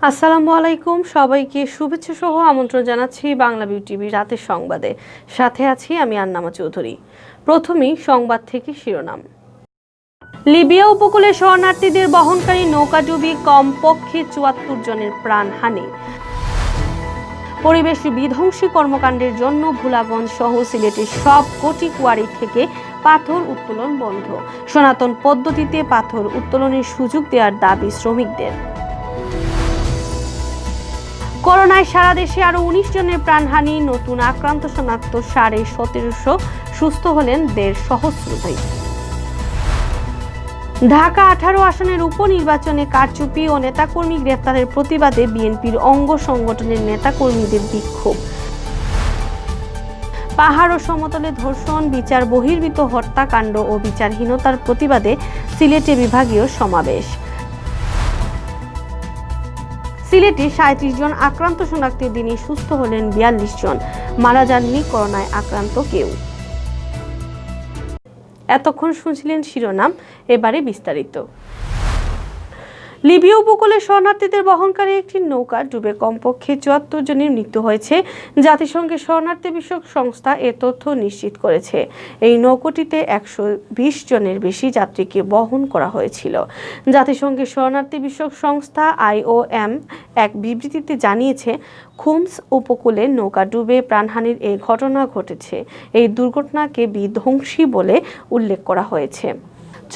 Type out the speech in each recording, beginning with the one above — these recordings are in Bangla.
আসসালামু আলাইকুম, সবাইকে শুভেচ্ছা সহ আমন্ত্রণ জানাচ্ছি বাংলাভিউ টিভি রাতের সংবাদে। সাথে আছি আমি আন্নামা চৌধুরী। প্রথমেই সংবাদ থেকে শিরোনাম। লিবিয়া উপকূলে শরণার্থীদের বহনকারী নৌকাডুবি কমপক্ষে ৭৪ জনের প্রাণহানি। পরিবেশ বিধ্বংসী কর্মকাণ্ডের জন্য ভোলাগঞ্জ সহ সিলেটের সব কোটি কোয়ারি থেকে পাথর উত্তোলন বন্ধ। সনাতন পদ্ধতিতে পাথর উত্তোলনের সুযোগ দেওয়ার দাবি শ্রমিকদের। করোনায় সারা দেশে আরো ১৯ জনের প্রাণহানি, নতুন আক্রান্ত শনাক্ত ১৭৫০, সুস্থ হলেন ১.৫ সহস্রাধিক। ঢাকা ১৮ আসনের উপনির্বাচনে কারচুপি ও নেতাকর্মী গ্রেফতারের প্রতিবাদে বিএনপির অঙ্গ সংগঠনের নেতাকর্মীদের বিক্ষোভ। পাহাড় ও সমতলে ধর্ষণ, বিচার বহির্ভূত হত্যাকাণ্ড ও বিচারহীনতার প্রতিবাদে সিলেটে বিভাগীয় সমাবেশ। সিলেটে ৩৭ জন আক্রান্ত শনাক্তের দিনে সুস্থ হলেন ৪২ জন, মারা যাননি করোনায় আক্রান্ত কেউ। এতক্ষণ শুনছিলেন শিরোনাম, এবারে বিস্তারিত। লিবিয়া উপকূলে শরণার্থীদের বহনকারী একটি নৌকা ডুবে কমপক্ষে ৭৪ জনের মৃত্যু হয়েছে। জাতিসংঘের শরণার্থী বিষয়ক সংস্থা এ তথ্য নিশ্চিত করেছে। এই নৌকাটিতে ১২০ জনের বেশি যাত্রীকে বহন করা হয়েছিল। জাতিসংঘের শরণার্থী বিষয়ক সংস্থা IOM এক বিবৃতিতে জানিয়েছে, খুমস উপকূলে নৌকা ডুবে প্রাণহানির এই ঘটনা ঘটেছে। এই দুর্ঘটনাকে বিধ্বংসী বলে উল্লেখ করা হয়েছে।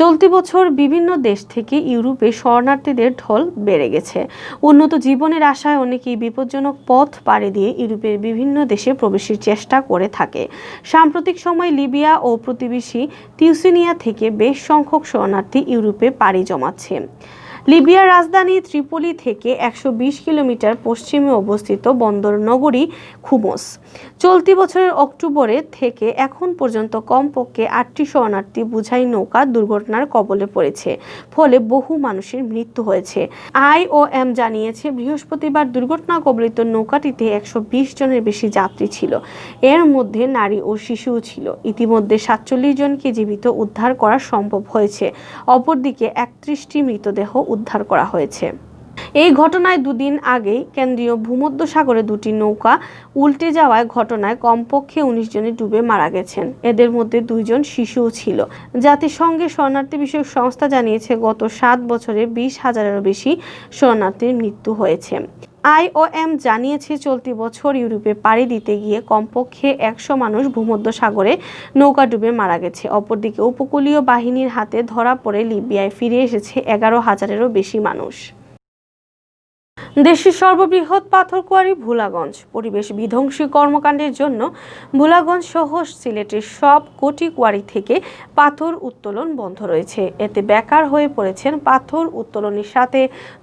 চলতি বছর বিভিন্ন দেশ থেকে ইউরোপে শরণার্থীদের ঢল বেড়ে গেছে। উন্নত জীবনের আশায় অনেকেই বিপজ্জনক পথ পাড়ি দিয়ে ইউরোপের বিভিন্ন দেশে প্রবেশের চেষ্টা করে থাকে। সাম্প্রতিক সময়ে লিবিয়া ও প্রতিবেশী তিউনিসিয়া থেকে বেশ সংখ্যক শরণার্থী ইউরোপে পাড়ি জমাচ্ছে। লিবিয়ার রাজধানী ত্রিপোলি থেকে ১২০ কিলোমিটার পশ্চিমে অবস্থিত বন্দর নগরী খুমস। চলতি বছরের অক্টোবরে থেকে এখন পর্যন্ত কমপক্ষে ৮টি শরণার্থী বোঝাই নৌকা দুর্ঘটনার কবলে পড়েছে, ফলে বহু মানুষের মৃত্যু হয়েছে। IOM জানিয়েছে, বৃহস্পতিবার দুর্ঘটনা কবলিত নৌকাটিতে ১২০ জনের বেশি যাত্রী ছিল। এর মধ্যে নারী ও শিশুও ছিল। ইতিমধ্যে ৪৭ জনকে জীবিত উদ্ধার করা সম্ভব হয়েছে। অপরদিকে ৩১টি মৃতদেহ উদ্ধার করা হয়েছে। এই ঘটনায় দুদিন আগেই কেন্দ্রীয় ভূমধ্যসাগরে দুটি নৌকা উল্টে যাওয়ার ঘটনায় কমপক্ষে ১৯ জনে ডুবে মারা গেছেন। এদের মধ্যে ২ জন শিশুও ছিল। জাতিসংঘের শরণার্থী বিষয়ক সংস্থা জানিয়েছে, গত ৭ বছরে ২০,০০০-এরও বেশি শরণার্থীর মৃত্যু হয়েছে। IOM জানিয়েছে, চলতি বছর ইউরোপে পাড়ি দিতে গিয়ে কমপক্ষে ১০০ মানুষ ভূমধ্যসাগরে নৌকা ডুবে মারা গেছে। অপরদিকে উপকূলীয় বাহিনীর হাতে ধরা পড়ে লিবিয়ায় ফিরে এসেছে ১১,০০০-এরও বেশি মানুষ। দেশের সর্ববৃহৎ পাথর কোয়ারি ভোলাগঞ্জ। পরিবেশ বিধ্বংসী কর্মকাণ্ডের জন্য ভোলাগঞ্জ সহ সিলেটের সব কোটি কোয়ারি থেকে পাথর উত্তোলন বন্ধ রয়েছে। এতে বেকার হয়ে পড়েছেন পাথর উত্তোলনের সাথে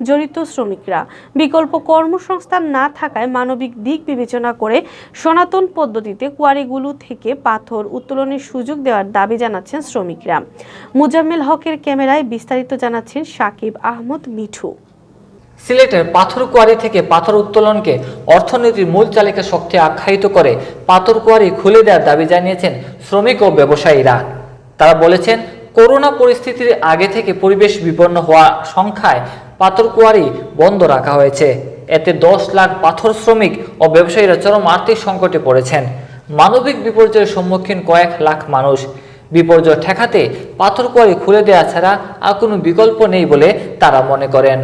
জড়িত শ্রমিকরা। বিকল্প কর্মসংস্থান না থাকায় মানবিক দিক বিবেচনা করে সনাতন পদ্ধতিতে কোয়ারিগুলো থেকে পাথর উত্তোলনের সুযোগ দেওয়ার দাবি জানাচ্ছেন শ্রমিকরা। মুজাম্মেল হকের ক্যামেরায় বিস্তারিত জানাচ্ছেন সাকিব আহমদ মিঠু। সিলেটের পাথর কোয়ারি থেকে পাথর উত্তোলনকে অর্থনীতির মূল চালিকা শক্তি আখ্যায়িত করে পাথর কোয়ারি খুলে দেওয়ার দাবি জানিয়েছেন শ্রমিক ও ব্যবসায়ীরা। তারা বলেছেন, করোনা পরিস্থিতির আগে থেকে পরিবেশ বিপন্ন হওয়া সংখ্যায় পাথর কোয়ারি বন্ধ রাখা হয়েছে। এতে ১০ লাখ পাথর শ্রমিক ও ব্যবসায়ীরা চরম আর্থিক সংকটে পড়েছেন। মানবিক বিপর্যয়ের সম্মুখীন কয়েক লাখ মানুষ। বিপর্যয় ঠেকাতে পাথর কোয়ারি খুলে দেওয়া ছাড়া আর কোনো বিকল্প নেই বলে তারা মনে করেন।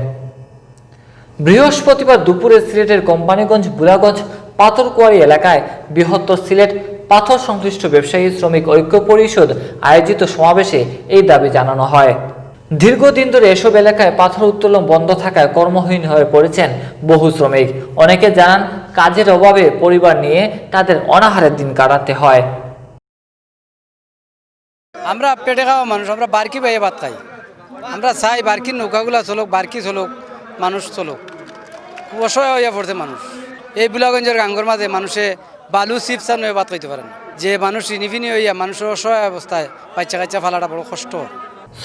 বৃহস্পতিবার দুপুরে সিলেটের কোম্পানিগঞ্জ বুড়াগঞ্জ পাথর কোয়ারি এলাকায় বৃহত্তর সিলেট পাথর সংশ্লিষ্ট ব্যবসায়ী শ্রমিক ঐক্য পরিষদ আয়োজিত সমাবেশে এই দাবি জানানো হয়। দীর্ঘদিন ধরে এসব এলাকায় পাথর উত্তোলন বন্ধ থাকায় কর্মহীন হয়ে পড়েছেন বহু শ্রমিক। অনেকে জানান, কাজের অভাবে পরিবার নিয়ে তাদের অনাহারের দিন কাটাতে হয়। আমরা পেটে খাওয়া মানুষ, আমরা বারকি পাইয়ে ভাত খাই। আমরা চাই বারকির নৌকাগুলা চলুক, বারকি চলুক, মানুষ চলুক। খুব অসহায় হইয়া পড়ছে মানুষ। এই বুলাগঞ্জের গাঙ্গর মাঝে মানুষে বালু চিপসা নয় ভাত খাইতে পারেন। যে মানুষ রিনিফিনি হইয়া মানুষের অসহায় অবস্থায় বাচ্চা কাচ্চা ফালাটা বড় কষ্ট।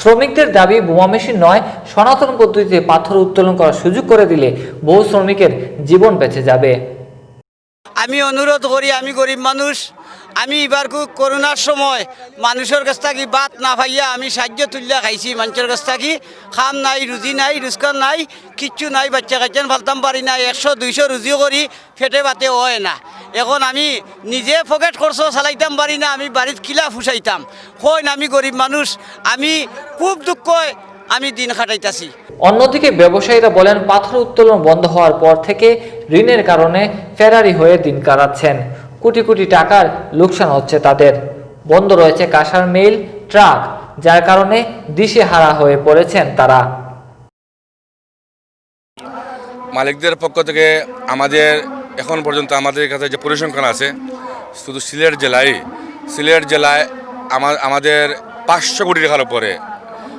শ্রমিকদের দাবি, বোমা মেশিন নয়, সনাতন পদ্ধতিতে পাথর উত্তোলন করার সুযোগ করে দিলে বহু শ্রমিকের জীবন বেঁচে যাবে। আমি অনুরোধ করি, আমি গরিব মানুষ, আমি এবার করোনার সময় মানুষের কাছ থেকে বাত না পাইয়া আমি সাহায্য তুলিয়া খাইছি। মানুষের কাছ থেকে খাম নাই, রুজি নাই, রোজগার নাই, কিচ্ছু নাই, বাচ্চা কাচ্চান ফালতাম পারি না, 100-200 রুজিও করি ফেটে বাতে হয় না। এখন আমি নিজে পকেট খরচ চালাইতাম পারি না, আমি বাড়ির কিলা ফুসাইতাম হয় না। আমি গরিব মানুষ, আমি খুব দুঃখ আমি দিন কাটাইতাছি। অন্যদিকে ব্যবসায়ীরা বলেন, পাথর উত্তোলন বন্ধ হওয়ার পর থেকে ঋণের কারণে ফেরারি হয়ে দিন কাটাচ্ছেন। কোটি কোটি টাকার লোকসান হচ্ছে তাদের। বন্ধ রয়েছে কাঁসার মিল, ট্রাক, যার কারণে দিশেহারা হয়ে পড়েছেন তারা। মালিকদের পক্ষ থেকে আমাদের এখন পর্যন্ত আমাদের কাছে যে পরিসংখ্যান আছে, শুধু সিলেট জেলায় আমাদের 500 কোটি টাকার উপরে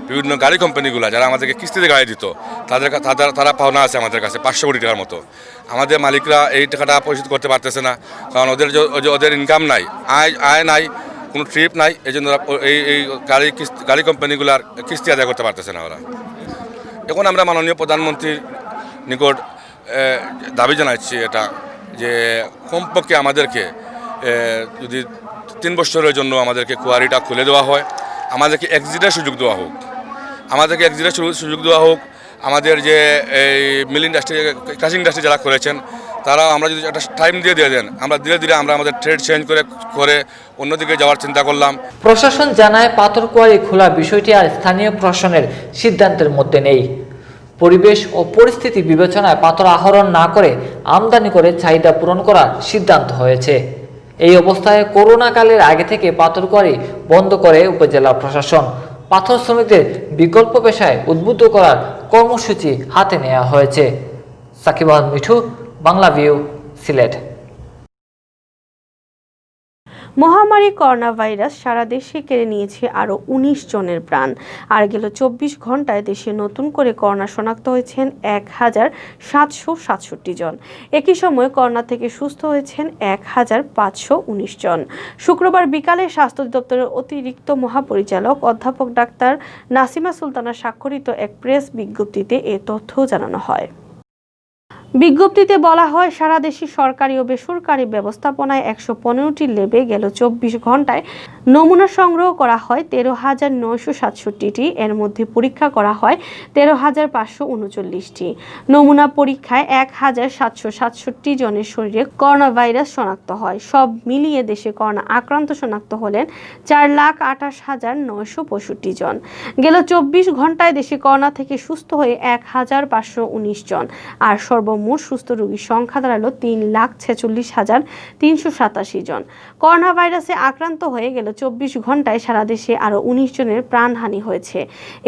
বিভিন্ন গাড়ি কোম্পানিগুলো যারা আমাদেরকে কিস্তিতে গাড়ি দিত তারা পাওনা আছে আমাদের কাছে 500 কোটি টাকার মতো। আমাদের মালিকরা এই টাকাটা পরিশোধ করতে পারতেছে না, কারণ ওদের ইনকাম নাই, আয় নাই, কোনো ট্রিপ নাই। এই জন্য এই গাড়ি কোম্পানিগুলার কিস্তি আদায় করতে পারতেছে না ওরা। এখন আমরা মাননীয় প্রধানমন্ত্রীর নিকট দাবি জানাচ্ছি এটা, যে কমপক্ষে আমাদেরকে যদি 3 বছরের জন্য আমাদেরকে কোয়ারিটা খুলে দেওয়া হয়, আমাদেরকে এক্সিটের সুযোগ দেওয়া হোক, আমাদের যে এই মিল ইন্ডাস্ট্রি, ক্রাশিং ইন্ডাস্ট্রি যারা করেছেন তারা আমরা যদি একটা টাইম দিয়ে দেন, আমরা ধীরে ধীরে আমরা আমাদের ট্রেড চেঞ্জ করে অন্যদিকে যাওয়ার চিন্তা করলাম। প্রশাসন জানায়, পাথর কোয়ারি খোলা বিষয়টি আর স্থানীয় প্রশাসনের সিদ্ধান্তের মধ্যে নেই। পরিবেশ ও পরিস্থিতি বিবেচনায় পাথর আহরণ না করে আমদানি করে চাহিদা পূরণ করার সিদ্ধান্ত হয়েছে। এই অবস্থায় করোনাকালের আগে থেকে পাথর কোয়ারি বন্ধ করে উপজেলা প্রশাসন। পাথর শ্রমিকদের বিকল্প পেশায় উদ্বুদ্ধ করার কর্মসূচি হাতে নেওয়া হয়েছে। সাকিব আহমেদ মিঠু, বাংলাভিউ, সিলেট। মহামারী করোনা ভাইরাস সারা দেশে কেড়ে নিয়েছে আরও 19 জনের প্রাণ। আর গেল 24 ঘন্টায় দেশে নতুন করে করোনা শনাক্ত হয়েছেন 1767 জন। একই সময় করোনা থেকে সুস্থ হয়েছেন 1519 জন। শুক্রবার বিকালে স্বাস্থ্য দপ্তরের অতিরিক্ত মহাপরিচালক অধ্যাপক ডাক্তার নাসিমা সুলতানা স্বাক্ষরিত এক প্রেস বিজ্ঞপ্তিতে এ তথ্য জানানো হয়। বিজ্ঞপ্তিতে বলা হয়, সারা দেশে সরকারি ও বেসরকারি ব্যবস্থাপনায় 115টি ল্যাবে গেল 24 ঘন্টায় নমুনা সংগ্রহ করা হয় 13,967টি। এর মধ্যে পরীক্ষা করা হয় 13,539টি। নমুনা পরীক্ষায় 1,767 জনের শরীরে করোনা ভাইরাস শনাক্ত হয়। সব মিলিয়ে দেশে করোনা আক্রান্ত শনাক্ত হলেন 4,28,965 জন। গেল 24 ঘন্টায় দেশে করোনা থেকে সুস্থ হয়ে 1,519 জন। আর সর্বমোট সুস্থ রোগীর সংখ্যা দাঁড়ালো 3,46,387 জন। করোনা ভাইরাসে আক্রান্ত হয়ে গেল 24 ঘন্টায় সারা দেশে আরও 19 জনের প্রাণহানি হয়েছে।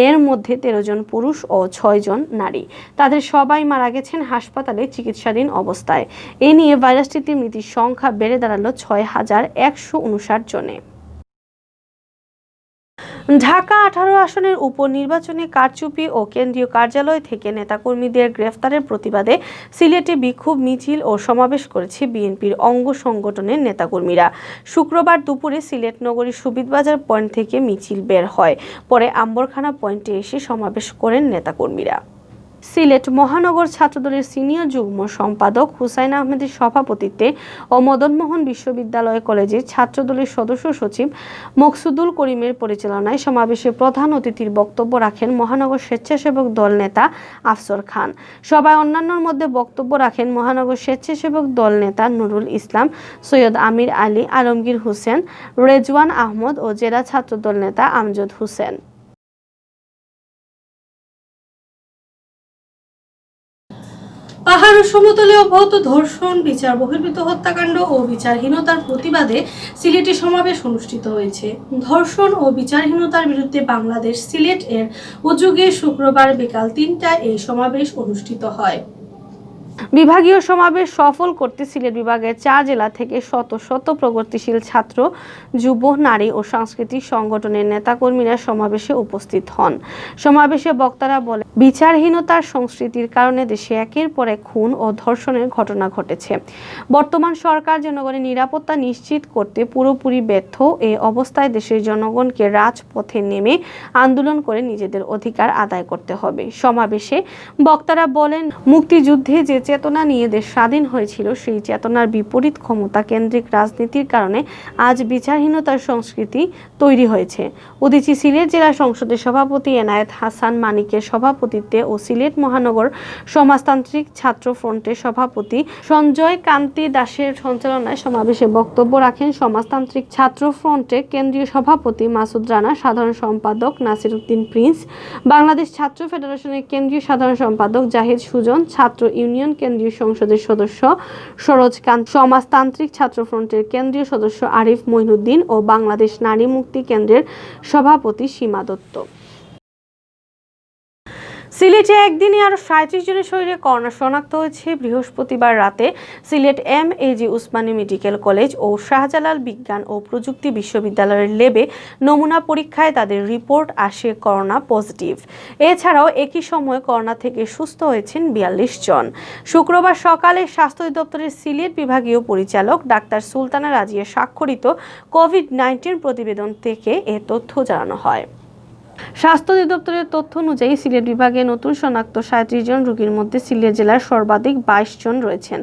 এর মধ্যে 13 জন পুরুষ ও 6 জন নারী। তাদের সবাই মারা গেছেন হাসপাতালে চিকিৎসাধীন অবস্থায়। এ নিয়ে ভাইরাসটিতে মৃতের সংখ্যা বেড়ে দাঁড়ালো 6,159 জনে। ঢাকা 18 আসনের উপনির্বাচনে কারচুপি ও কেন্দ্রীয় কার্যালয় থেকে নেতাকর্মীদের গ্রেফতারের প্রতিবাদে সিলেটে বিক্ষোভ মিছিল ও সমাবেশ করেছে বিএনপির অঙ্গ সংগঠনের নেতাকর্মীরা। শুক্রবার দুপুরে সিলেট নগরীর সুবিদবাজার পয়েন্ট থেকে মিছিল বের হয়, পরে আম্বরখানা পয়েন্টে এসে সমাবেশ করেন নেতাকর্মীরা। সিলেট মহানগর ছাত্রদলের সিনিয়র যুগ্ম সম্পাদক হুসাইন আহমেদের সভাপতিত্বে ও মদনমোহন বিশ্ববিদ্যালয় কলেজের ছাত্রদলের সদস্য সচিব মকসুদুল করিমের পরিচালনায় সমাবেশে প্রধান অতিথির বক্তব্য রাখেন মহানগর স্বেচ্ছাসেবক দল নেতা আফসর খান। সভায় অন্যান্যর মধ্যে বক্তব্য রাখেন মহানগর স্বেচ্ছাসেবক দল নেতা নুরুল ইসলাম, সৈয়দ আমির আলী, আলমগীর হোসেন, রেজওয়ান আহমদ ও জেলা ছাত্রদল নেতা আমজদ হোসেন। পাহাড় ও সমতলে অব্যাহত ধর্ষণ, বিচার বহির্ভূত হত্যাকাণ্ড ও বিচারহীনতার প্রতিবাদে সিলেটে সমাবেশ অনুষ্ঠিত হয়েছে। ধর্ষণ ও বিচারহীনতার বিরুদ্ধে বাংলাদেশ সিলেট এর উদ্যোগে শুক্রবার বিকাল 3টায় এই সমাবেশ অনুষ্ঠিত হয়। বিভাগীয় সমাবেশ সফল করতে সিলেট বিভাগের 4 জেলা থেকে শত শত প্রগতিশীল ছাত্র, যুব, নারী ও সাংস্কৃতিক সংগঠনের নেতাকর্মীরা সমাবেশে উপস্থিত হন। সমাবেশে বক্তারা বলেন, বিচারহীনতার সংস্কৃতির কারণে দেশে একের পর এক খুন ও ধর্ষণের ঘটনা ঘটেছে। বর্তমান সরকার জনগণের নিরাপত্তা নিশ্চিত করতে পুরোপুরি ব্যর্থ। এই অবস্থায় দেশের জনগণকে রাজপথে নেমে আন্দোলন করে নিজেদের অধিকার আদায় করতে হবে। সমাবেশে বক্তারা বলেন, মুক্তিযুদ্ধে যে চেতনা নিয়ে দেশ স্বাধীন হয়েছিল, সেই চেতনার বিপরীত ক্ষমতা কেন্দ্রিক রাজনীতির কারণে আজ বিচারহীনতার সংস্কৃতি তৈরি হয়েছে। উদীচী সিলেট জেলা সংসদের সভাপতি এনায়েত হাসান মানিকের সভাপতিত্বে ও সিলেট মহানগর সমাজতান্ত্রিক ছাত্র ফ্রন্টের সভাপতি সঞ্জয় কান্তি দাসের সঞ্চালনায় সমাবেশে বক্তব্য রাখেন সমাজতান্ত্রিক ছাত্র ফ্রন্টের কেন্দ্রীয় সভাপতি মাসুদ রানা, সাধারণ সম্পাদক নাসির উদ্দিন প্রিন্স, বাংলাদেশ ছাত্র ফেডারেশনের কেন্দ্রীয় সাধারণ সম্পাদক জাহিদ সুজন, ছাত্র ইউনিয়ন কেন্দ্রীয় সংসদের সদস্য সরোজ কান্ত, সমাজতান্ত্রিক ছাত্র ফ্রন্টের কেন্দ্রীয় সদস্য আরিফ মঈনুদ্দিন ও বাংলাদেশ নারী মুক্তি কেন্দ্রের সভাপতি সীমা দত্ত। সিলেটে একদিনে আরও 37 জনের শরীরে করোনা শনাক্ত হয়েছে। বৃহস্পতিবার রাতে সিলেট এম.এ.জি. উসমানী মেডিকেল কলেজ ও শাহজালাল বিজ্ঞান ও প্রযুক্তি বিশ্ববিদ্যালয়ের ল্যাবে নমুনা পরীক্ষায় তাদের রিপোর্ট আসে করোনা পজিটিভ। এছাড়াও একই সময়ে করোনা থেকে সুস্থ হয়েছেন 42 জন। শুক্রবার সকালে স্বাস্থ্য অধিদপ্তরের সিলেট বিভাগীয় পরিচালক ডাক্তার সুলতানা রাজিয়া স্বাক্ষরিত কোভিড-19 প্রতিবেদন থেকে এ তথ্য জানানো হয়। স্বাস্থ্য অধিদপ্তরের তথ্য অনুযায়ী সিলেট বিভাগে নতুন শনাক্ত 37 জন রোগীর মধ্যে সিলেট জেলার সর্বাধিক 22 জন রয়েছেন।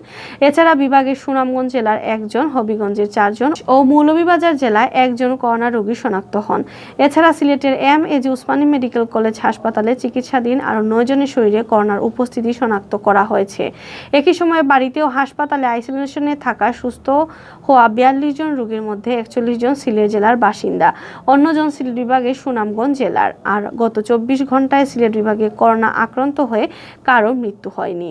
এছাড়া বিভাগের সুনামগঞ্জ জেলার 1 জন, হবিগঞ্জের 4 জন ও মৌলভীবাজার জেলায় 1 জন করোনা রোগী শনাক্ত হন। এছাড়া সিলেটের এম.এ.জি. উসমানী মেডিকেল কলেজ হাসপাতালে চিকিৎসাধীন আরও 9 জনের শরীরে করোনার উপস্থিতি শনাক্ত করা হয়েছে। একই সময়ে বাড়িতে ও হাসপাতালে আইসোলেশনে থাকা সুস্থ হওয়া 42 জন রোগীর মধ্যে 41 জন সিলেট জেলার বাসিন্দা, অন্যজন সিলেট বিভাগের সুনামগঞ্জ জেলার। আর গত 24 ঘন্টায় সিলেট বিভাগে করোনা আক্রান্ত হয়ে কারো মৃত্যু হয়নি।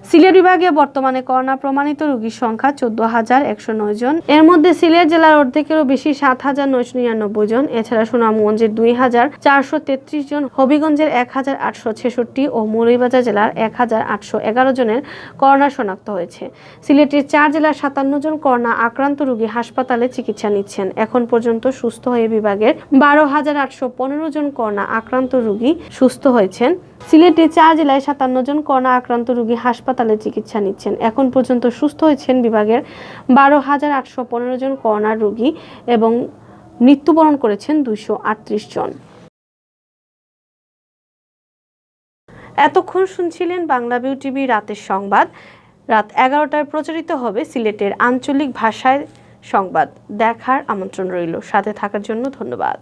সিলেট বিভাগে বর্তমানে করোনা প্রমাণিত রোগীর সংখ্যা 14,109 জন। এর মধ্যে সিলেট জেলার অর্ধেকেরও বেশি 7,999 জন। এছাড়া সুনামগঞ্জের 2,433 জন, হবিগঞ্জের 1,866 ও মৌলভীবাজার জেলার 1,811 জনের করোনা শনাক্ত হয়েছে। সিলেটের 4 জেলার 57 জন করোনা আক্রান্ত রোগী হাসপাতালে চিকিৎসা নিচ্ছেন। এখন পর্যন্ত সুস্থ হয়ে বিভাগের 12,815 জন করোনা আক্রান্ত রোগী সুস্থ হয়েছেন। সিলেটের 4 জেলায় 57 জন করোনা আক্রান্ত রোগী হাসপাতালে চিকিৎসা নিচ্ছেন। এখন পর্যন্ত সুস্থ হয়েছেন বিভাগের 12,815 জন করোনা রোগী এবং মৃত্যুবরণ করেছেন 238 জন। এতক্ষণ শুনছিলেন বাংলাভিউ টিভি রাতের সংবাদ। রাত 11টায় প্রচারিত হবে সিলেটের আঞ্চলিক ভাষায় সংবাদ। দেখার আমন্ত্রণ রইল। সাথে থাকার জন্য ধন্যবাদ।